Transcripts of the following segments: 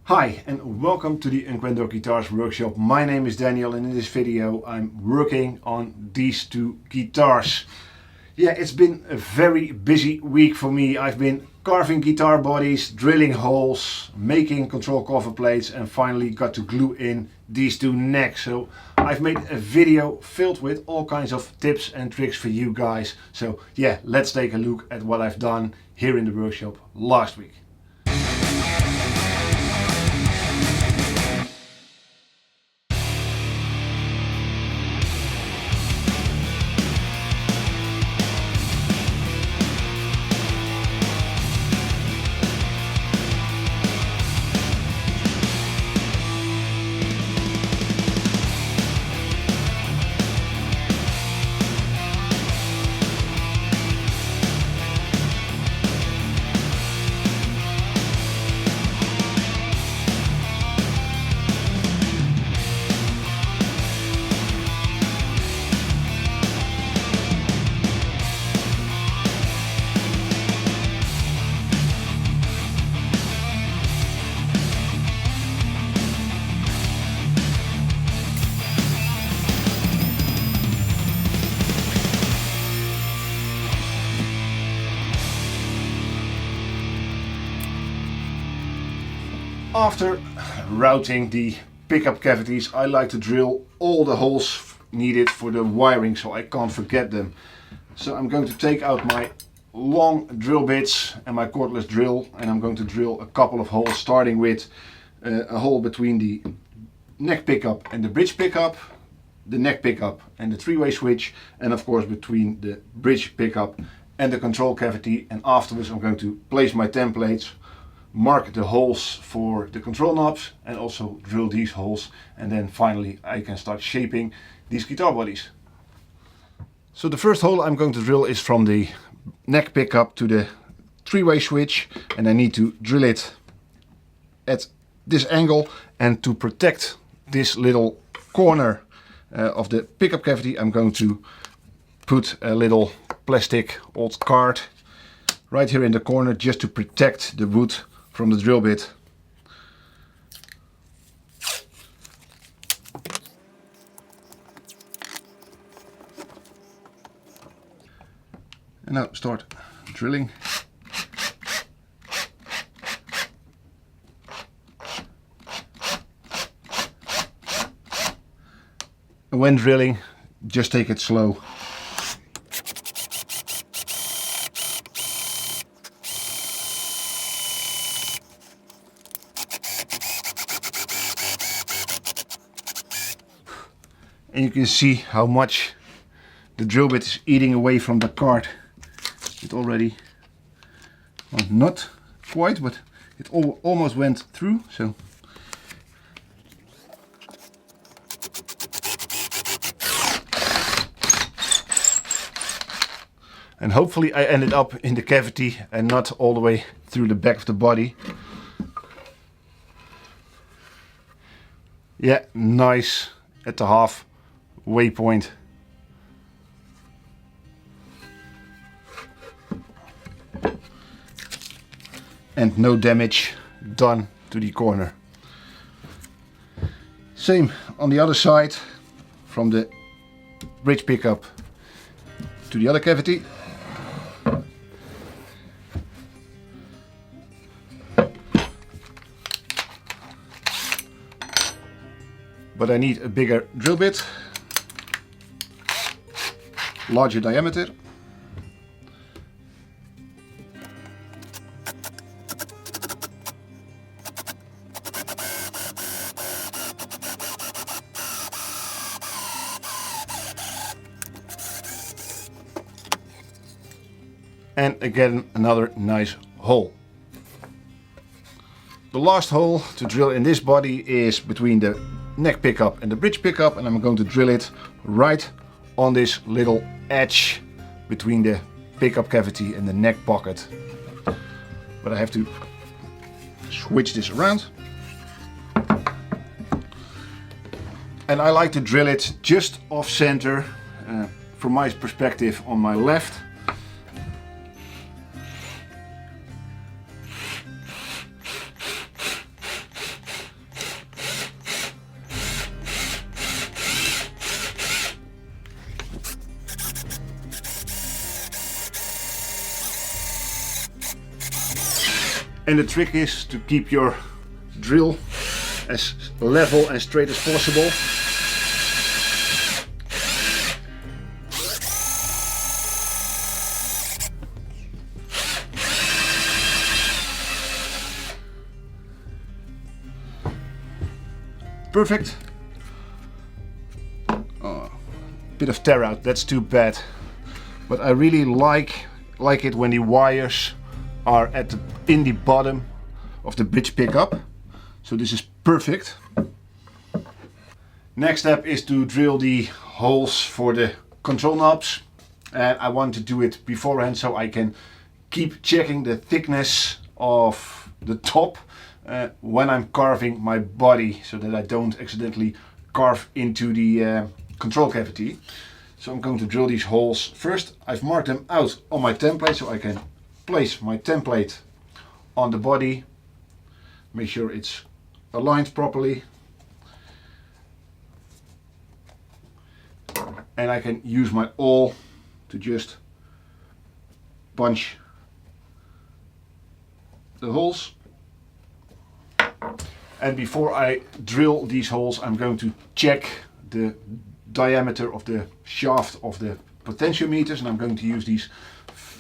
Hi and welcome to the Unquendor Guitars workshop. My name is Daniel and in this video I'm working on these two guitars. Yeah, it's been a very busy week for me. I've been carving guitar bodies, drilling holes, making control cover plates and finally got to glue in these two necks. So I've made a video filled with all kinds of tips and tricks for you guys. So yeah, let's take a look at what I've done here in the workshop last week. After routing the pickup cavities, I like to drill all the holes needed for the wiring so I can't forget them. So I'm going to take out my long drill bits and my cordless drill and I'm going to drill a couple of holes, starting with a hole between the neck pickup and the bridge pickup, the neck pickup and the three-way switch, and of course between the bridge pickup and the control cavity. And afterwards I'm going to place my templates, mark the holes for the control knobs and also drill these holes, and then finally I can start shaping these guitar bodies. So the first hole I'm going to drill is from the neck pickup to the three-way switch, and I need to drill it at this angle. And to protect this little corner of the pickup cavity, I'm going to put a little plastic old card right here in the corner just to protect the wood from the drill bit. And now start drilling. And when drilling, just take it slow. And you can see how much the drill bit is eating away from the card. It already, well, not quite, but it almost went through. So and hopefully I ended up in the cavity and not all the way through the back of the body. Yeah, nice at the half waypoint. And no damage done to the corner. Same on the other side, from the bridge pickup to the other cavity. But I need a bigger drill bit, larger diameter. And again another nice hole. The last hole to drill in this body is between the neck pickup and the bridge pickup, and I'm going to drill it right on this little edge between the pickup cavity and the neck pocket. But I have to switch this around. And I like to drill it just off center, from my perspective on my left. And the trick is to keep your drill as level and straight as possible. Perfect. Oh, bit of tear out, that's too bad. But I really like it when the wires are in the bottom of the bridge pickup. So this is perfect. Next step is to drill the holes for the control knobs. And I want to do it beforehand so I can keep checking the thickness of the top when I'm carving my body, so that I don't accidentally carve into the control cavity. So I'm going to drill these holes. First, I've marked them out on my template so I can place my template on the body. Make sure it's aligned properly. And I can use my awl to just punch the holes. And before I drill these holes, I'm going to check the diameter of the shaft of the potentiometers, and I'm going to use these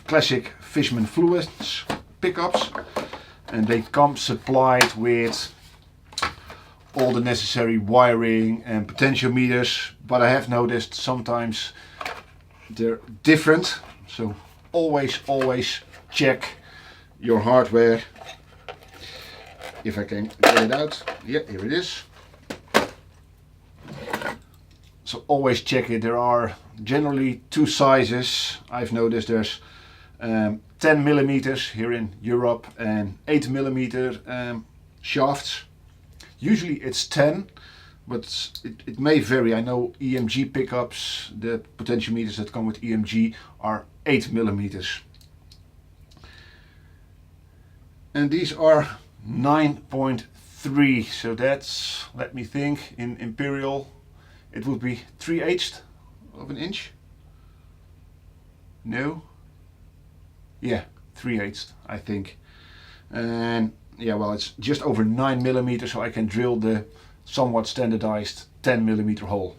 classic Fishman Fluence pickups, and they come supplied with all the necessary wiring and potentiometers, but I have noticed sometimes they're different, so always check your hardware. If I can get it out, yeah, here it is. So always check it. There are generally two sizes. I've noticed there's 10 millimeters here in Europe and 8 millimeter shafts. Usually it's 10, but it may vary. I know EMG pickups, the potentiometers that come with EMG are 8 millimeters. And these are 9.3, so that's, let me think, in imperial it would be 3/8 of an inch. No? Yeah, 3/8 I think. And yeah, well, it's just over 9 millimeters, so I can drill the somewhat standardized 10 millimeter hole.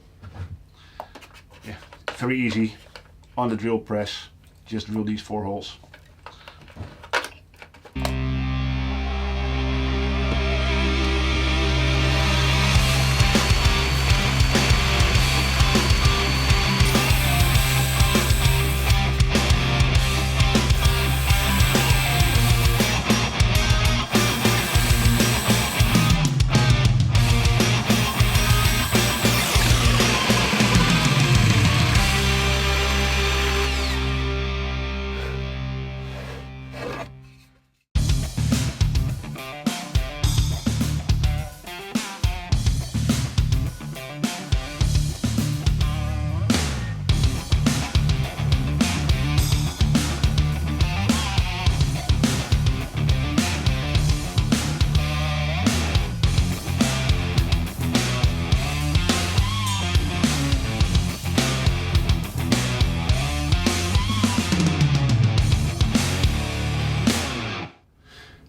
Yeah, very easy. On the drill press, just drill these 4 holes.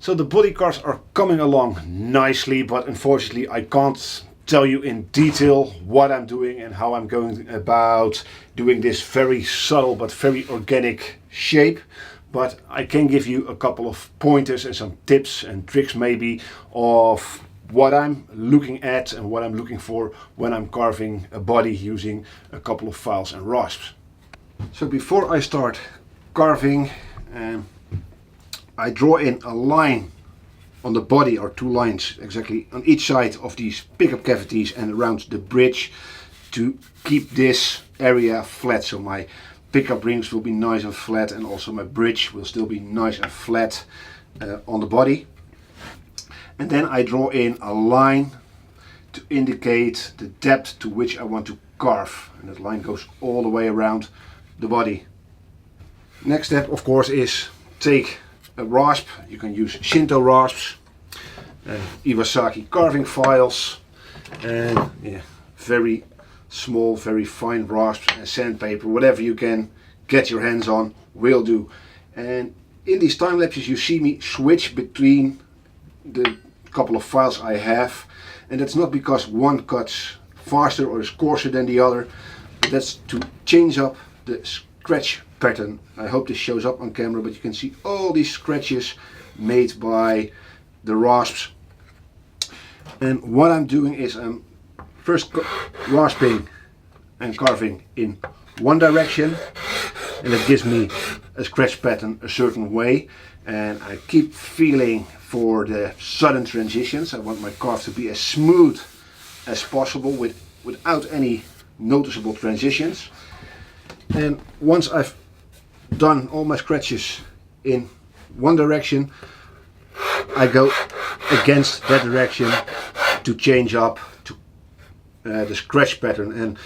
So the body cards are coming along nicely, but unfortunately I can't tell you in detail what I'm doing and how I'm going about doing this very subtle but very organic shape. But I can give you a couple of pointers and some tips and tricks maybe of what I'm looking at and what I'm looking for when I'm carving a body using a couple of files and rasps. So before I start carving, I draw in a line on the body, or 2 lines exactly on each side of these pickup cavities and around the bridge to keep this area flat. So my pickup rings will be nice and flat, and also my bridge will still be nice and flat on the body. And then I draw in a line to indicate the depth to which I want to carve, and that line goes all the way around the body. Next step, of course, is take a rasp. You can use Shinto rasps, Iwasaki carving files, and yeah, very small, very fine rasps and sandpaper, whatever you can get your hands on will do. And in these time lapses you see me switch between the couple of files I have, and that's not because one cuts faster or is coarser than the other, but that's to change up the scratch pattern. I hope this shows up on camera, but you can see all these scratches made by the rasps. And what I'm doing is I'm first rasping and carving in one direction, and it gives me a scratch pattern a certain way, and I keep feeling for the sudden transitions. I want my carve to be as smooth as possible without any noticeable transitions. And once I've done all my scratches in one direction, I go against that direction to change up to the scratch pattern, and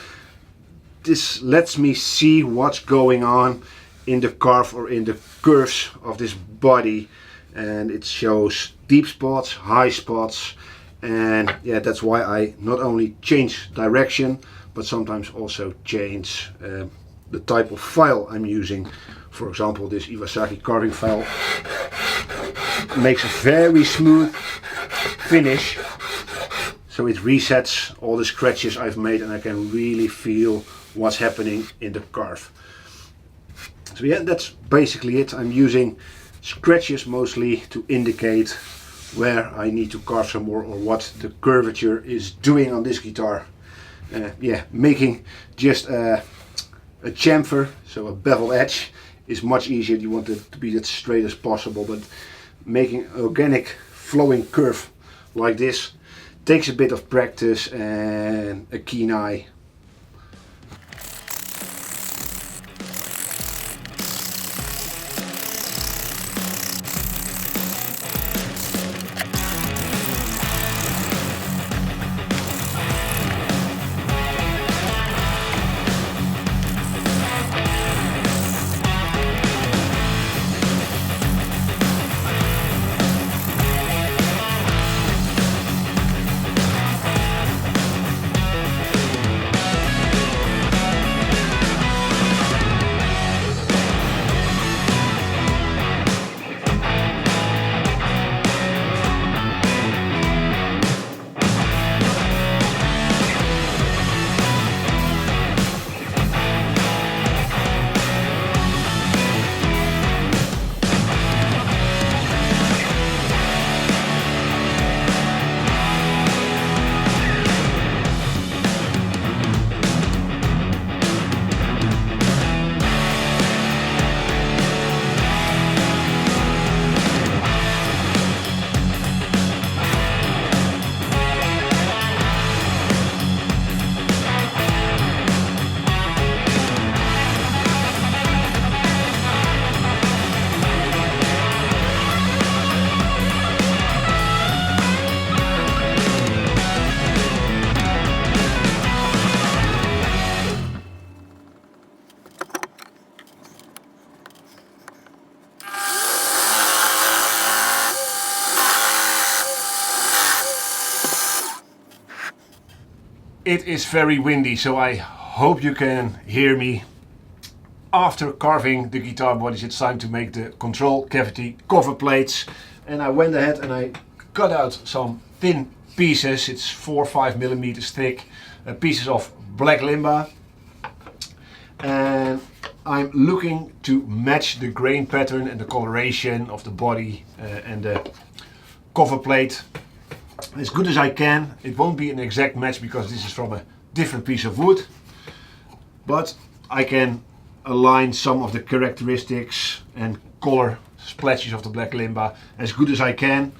this lets me see what's going on in the carve or in the curves of this body, and it shows deep spots, high spots, and yeah, that's why I not only change direction but sometimes also change the type of file I'm using. For example, this Iwasaki carving file makes a very smooth finish, so it resets all the scratches I've made and I can really feel what's happening in the carve. So yeah, that's basically it. I'm using scratches mostly to indicate where I need to carve some more or what the curvature is doing on this guitar. Yeah, making just a chamfer, so a bevel edge, is much easier. You want it to be as straight as possible, but making an organic flowing curve like this takes a bit of practice and a keen eye. It is very windy, so I hope you can hear me. After carving the guitar bodies, it's time to make the control cavity cover plates, and I went ahead and I cut out some thin pieces. It's 4 or 5 millimeters thick pieces of black limba, and I'm looking to match the grain pattern and the coloration of the body and the cover plate as good as I can. It won't be an exact match because this is from a different piece of wood, but I can align some of the characteristics and color splashes of the black limba as good as I can.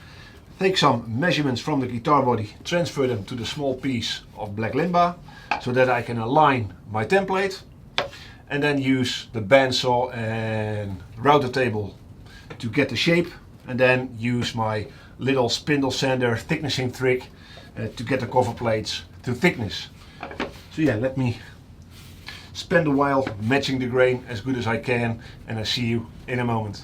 Take some measurements from the guitar body, transfer them to the small piece of black limba so that I can align my template, and then use the bandsaw and router table to get the shape, and then use my little spindle sander thicknessing trick to get the cover plates to thickness. So yeah, let me spend a while matching the grain as good as I can, and I see you in a moment.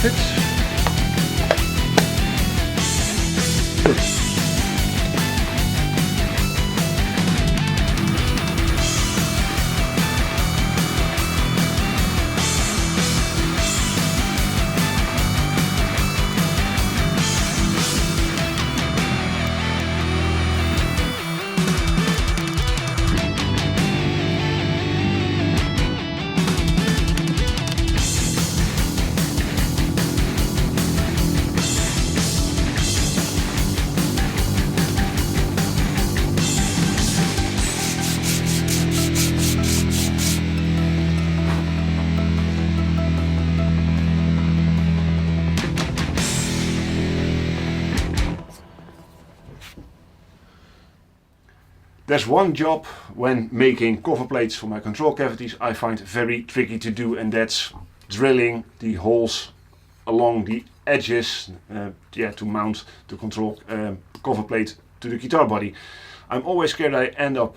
fits. There's one job when making cover plates for my control cavities I find very tricky to do, and that's drilling the holes along the edges to mount the control cover plate to the guitar body. I'm always scared I end up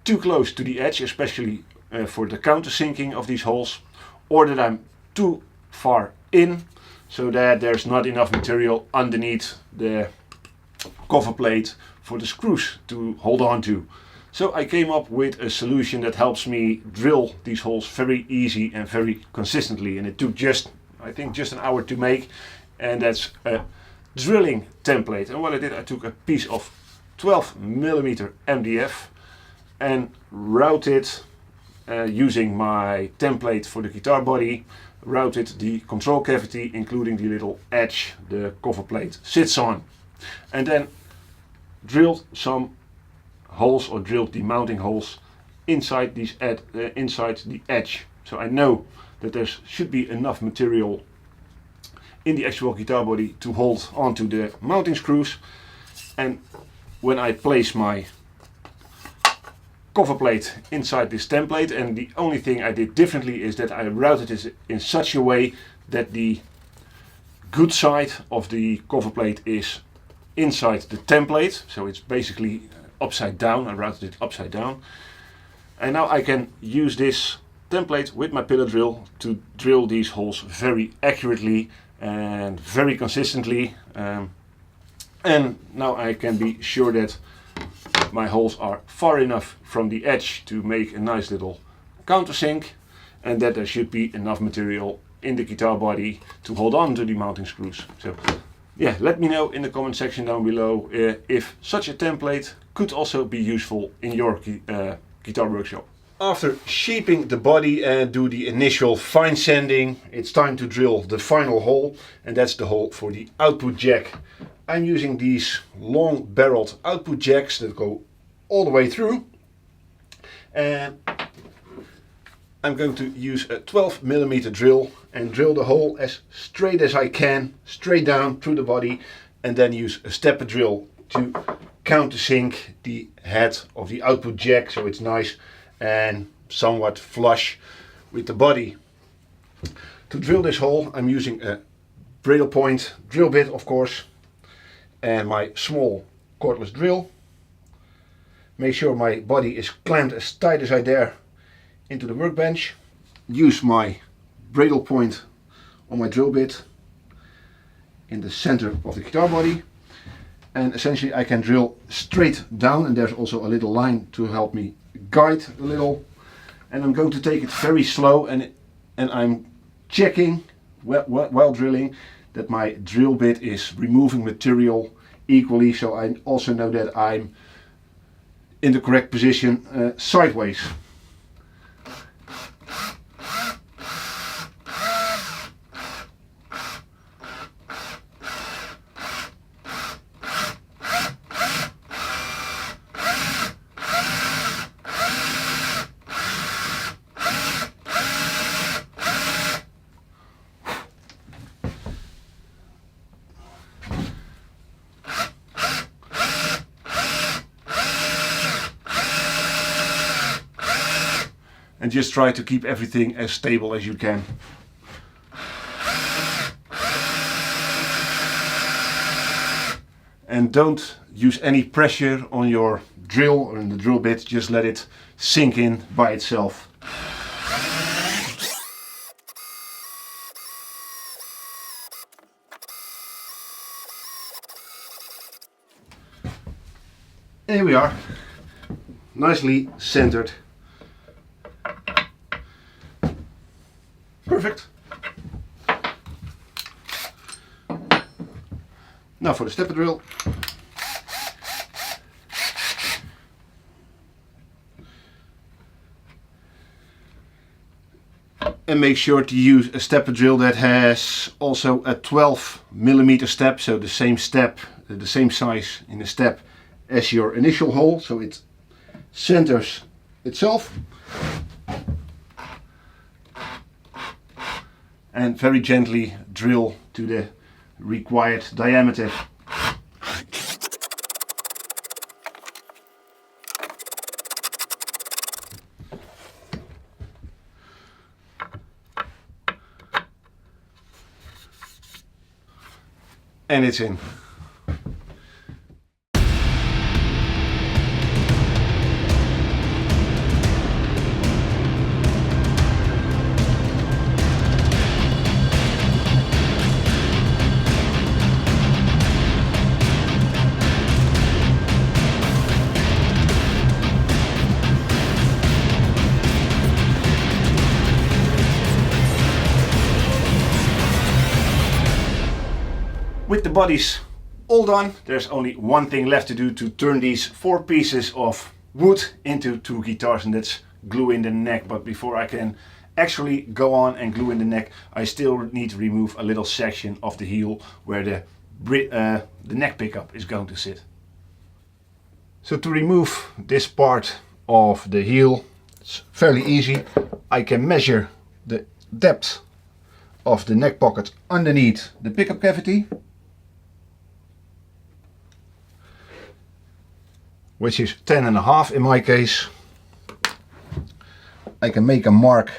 too close to the edge, especially for the countersinking of these holes, or that I'm too far in so that there's not enough material underneath the cover plate for the screws to hold on to. So I came up with a solution that helps me drill these holes very easy and very consistently, and it took I think just an hour to make, and that's a drilling template. And what I did, I took a piece of 12mm MDF and routed using my template for the guitar body, routed the control cavity including the little edge the cover plate sits on, and then drilled some holes, or drilled the mounting holes inside these inside the edge. So I know that there should be enough material in the actual guitar body to hold onto the mounting screws. And when I place my cover plate inside this template, and the only thing I did differently is that I routed it in such a way that the good side of the cover plate is inside the template, so it's basically upside down. I routed it upside down, and now I can use this template with my pillar drill to drill these holes very accurately and very consistently, and now I can be sure that my holes are far enough from the edge to make a nice little countersink, and that there should be enough material in the guitar body to hold on to the mounting screws. So yeah, let me know in the comment section down below if such a template could also be useful in your guitar workshop. After shaping the body and do the initial fine sanding, it's time to drill the final hole, and that's the hole for the output jack. I'm using these long barreled output jacks that go all the way through, and I'm going to use a 12mm drill and drill the hole as straight as I can, straight down through the body, and then use a stepper drill to countersink the head of the output jack so it's nice and somewhat flush with the body. To drill this hole I'm using a bridle point drill bit, of course, and my small cordless drill. Make sure my body is clamped as tight as I dare into the workbench. Use my bridle point on my drill bit in the center of the guitar body, and essentially I can drill straight down, and there's also a little line to help me guide a little, and I'm going to take it very slow, and I'm checking while drilling that my drill bit is removing material equally, so I also know that I'm in the correct position sideways. And just try to keep everything as stable as you can. And don't use any pressure on your drill or in the drill bit, just let it sink in by itself. There we are, nicely centered. Perfect. Now for the stepper drill. And make sure to use a stepper drill that has also a 12mm step, so the same step, the same size in the step as your initial hole, so it centers itself. And very gently drill to the required diameter. And it's in. With the bodies all done, there's only one thing left to do to turn these 4 pieces of wood into 2 guitars, and that's glue in the neck. But before I can actually go on and glue in the neck, I still need to remove a little section of the heel where the neck pickup is going to sit. So to remove this part of the heel, it's fairly easy. I can measure the depth of the neck pocket underneath the pickup cavity, which is 10.5 in my case. I can make a mark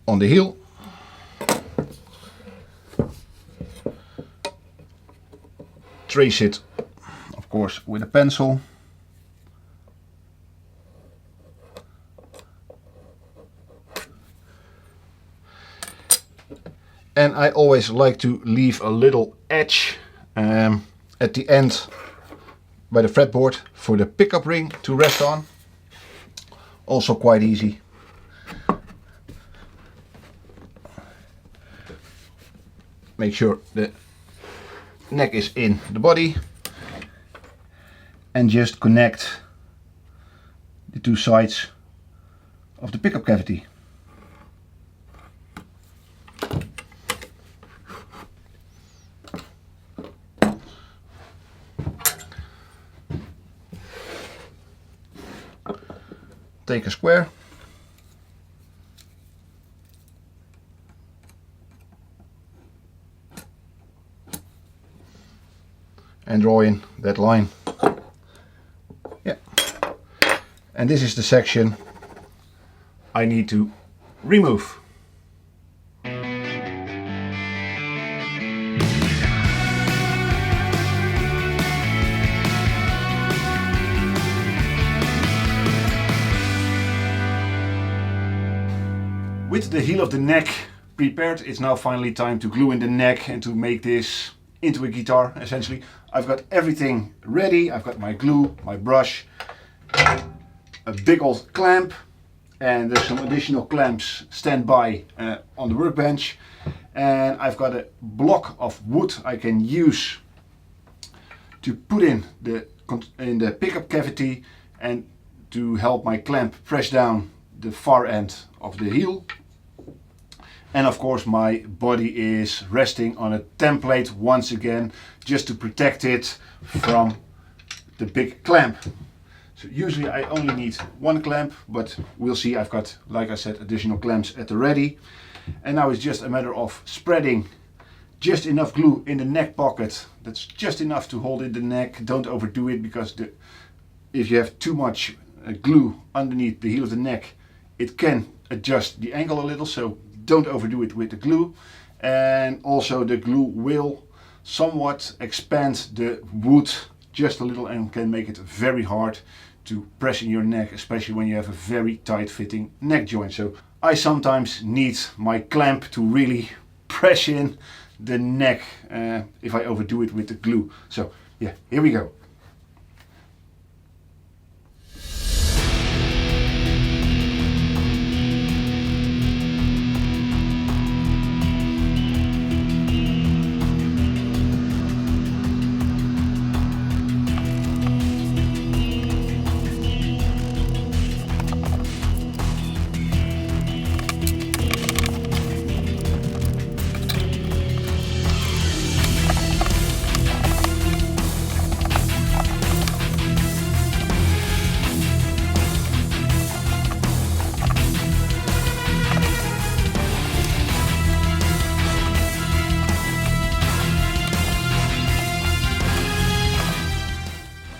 on the heel. Trace it, of course, with a pencil. And I always like to leave a little edge at the end by the fretboard for the pickup ring to rest on. Also quite easy. Make sure the neck is in the body and just connect the 2 sides of the pickup cavity. Take a square and draw in that line. Yeah. And this is the section I need to remove. With the heel of the neck prepared, it's now finally time to glue in the neck and to make this into a guitar, essentially. I've got everything ready. I've got my glue, my brush, a big old clamp, and there's some additional clamps standby on the workbench. And I've got a block of wood I can use to put in the pickup cavity and to help my clamp press down the far end of the heel. And of course my body is resting on a template once again, just to protect it from the big clamp. So usually I only need 1 clamp, but we'll see. I've got, like I said, additional clamps at the ready. And now it's just a matter of spreading just enough glue in the neck pocket. That's just enough to hold in the neck. Don't overdo it, because if you have too much glue underneath the heel of the neck, it can adjust the angle a little, so don't overdo it with the glue. And also the glue will somewhat expand the wood just a little and can make it very hard to press in your neck, especially when you have a very tight fitting neck joint. So I sometimes need my clamp to really press in the neck if I overdo it with the glue. So yeah, here we go.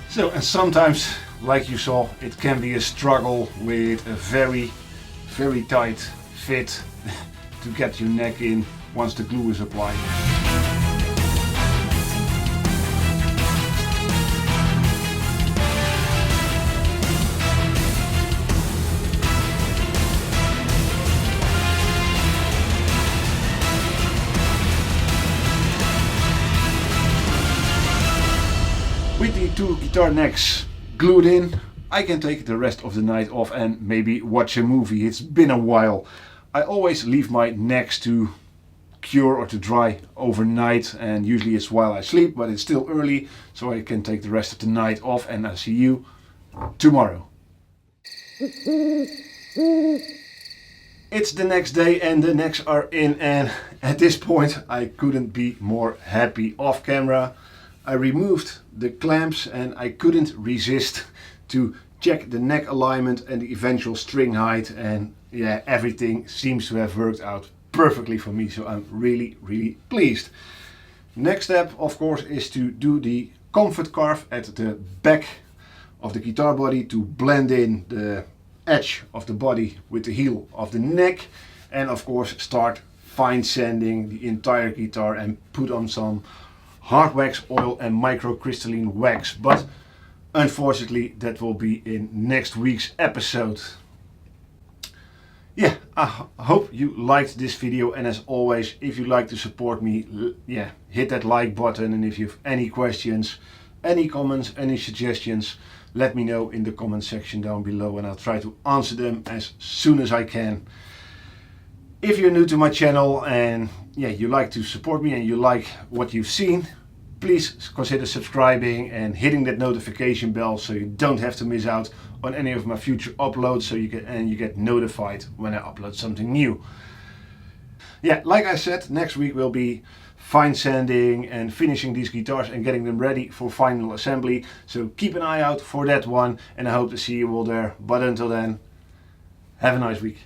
So, and sometimes, like you saw, it can be a struggle with a very tight fit to get your neck in once the glue is applied. With the two guitar necks glued in, I can take the rest of the night off and maybe watch a movie. It's been a while. I always leave my necks to cure or to dry overnight, and usually it's while I sleep, but it's still early, so I can take the rest of the night off, and I'll see you tomorrow. It's the next day and the necks are in, and at this point I couldn't be more happy. Off camera I removed the clamps and I couldn't resist to check the neck alignment and the eventual string height, and yeah, everything seems to have worked out perfectly for me, so I'm really pleased. Next step, of course, is to do the comfort carve at the back of the guitar body to blend in the edge of the body with the heel of the neck, and of course start fine sanding the entire guitar and put on some hard wax oil and microcrystalline wax, but unfortunately that will be in next week's episode. Yeah, I hope you liked this video, and as always, if you like to support me, yeah, hit that like button, and if you have any questions, any comments, any suggestions, let me know in the comment section down below and I'll try to answer them as soon as I can. If you're new to my channel and yeah, you like to support me and you like what you've seen, please consider subscribing and hitting that notification bell so you don't have to miss out on any of my future uploads, so you get notified when I upload something new. Yeah, like I said, next week will be fine sanding and finishing these guitars and getting them ready for final assembly, so keep an eye out for that one, and I hope to see you all there. But until then, have a nice week.